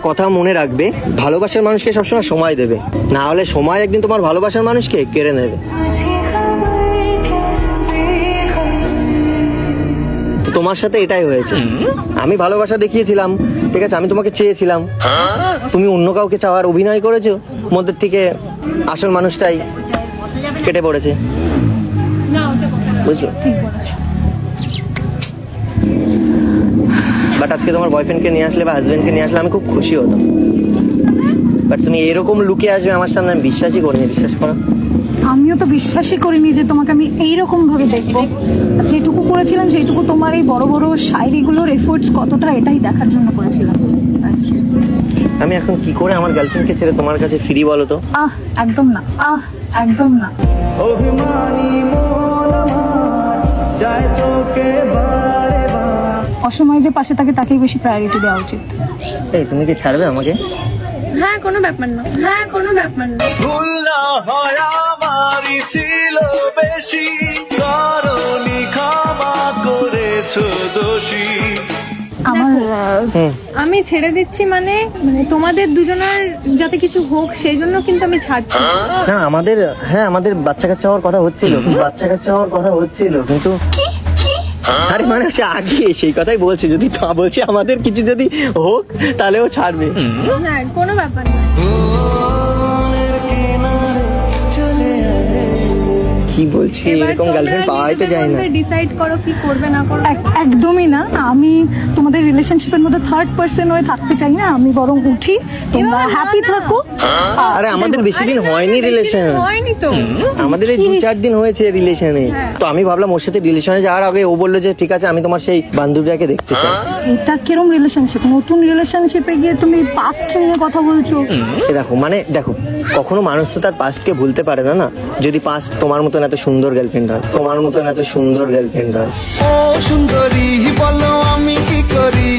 কথা মনে রাখবে, ভালোবাসার মানুষকে সবসময় সময় দেবে, না হলে সময় একদিন তোমার ভালোবাসার মানুষকে কেড়ে নেবে। তো তোমার সাথে এটাই হয়েছে। আমি ভালোবাসা দেখিয়েছিলাম, ঠিক আছে, আমি তোমাকে চেয়েছিলাম, তুমি অন্য কাউকে চাওয়ার অভিনয় করেছো, মধ্যে থেকে আসল মানুষটাই কেটে পড়েছে, বুঝলো? বাট আজকে তোমার বয়ফ্রেন্ডকে নিয়ে আসলে বা হাজবেন্ডকে নিয়ে আসলে আমি খুব খুশি হতাম, বাট তুমি এরকম লুকে আসবে আমার সামনে, আমি বিশ্বাসই করিনি, বিশ্বাস করো। আমিও তো বিশ্বাসই করিনি যে তোমাকে আমি এইরকম ভাবে দেখবো। যেটুকু করেছিলাম সেইটুকু তোমার এই বড় বড় শায়রিগুলোর এফোর্টস কতটা, এটাই দেখার জন্য করেছিলাম। আমি এখন কি করে আমার গার্লফ্রেন্ডকে ছেড়ে তোমার কাছে ফিরি বলো তো? একদম না, একদম না। অসময়ে যে পাশে থাকে তাকেই বেশি প্রায়োরিটি দেওয়া উচিত। এই তুমি কি ছাড়বে আমাকে? হ্যাঁ, কোনো ব্যাপার না, হ্যাঁ, কোনো ব্যাপার না। ভুল না হয় আমারই ছিল বেশি, করনি ক্ষমা করেছো দোষী। আমি ছেড়ে দিচ্ছি মানে তোমাদের দুজনের যাতে কিছু হোক সেই জন্য কিন্তু আমি ছাড়ছি। না আমাদের বাচ্চা কাচ্চা হওয়ার কথা হচ্ছিল, কিন্তু আরে মানে হচ্ছে আগে সেই কথাই বলছি, যদি তা বলছি আমাদের কিছু যদি হোক তাহলেও ছাড়বে। না, কোনো ব্যাপার না। কি বলছি, এরকম গার্লফ্রেন্ড পাওয়াই তো যায় না। ডিসাইড করো কি করবে না করবে। একদমই না, আমি তোমাদের রিলেশনশিপের মধ্যে থার্ড পারসন হয়ে থাকতে চাই না। আমি বরং উঠি, তোমরা হ্যাপি থাকো। আরে আমাদের বেশি দিন হয়নি রিলেশন, হয়নি তো, আমাদের এই 2-4 দিন হয়েছে রিলেশনে। তো আমি ভাবলাম ওর সাথে রিলেশনে যাওয়ার আগে ও বললো যে ঠিক আছে আমি তোমার সেই বান্ধবীটাকে দেখতে চাই। এটা কিরম রিলেশনশিপ? নতুন রিলেশনশিপে গিয়ে তুমি পাস্ট নিয়ে কথা বলছো। দেখো কখনো মানুষ তো তার পাস্টকে ভুলতে পারে না। যদি পাস্ট তোমার মতন এত সুন্দর গার্লফ্রেন্ড হয়, ও সুন্দরী বলো আমি কি করি।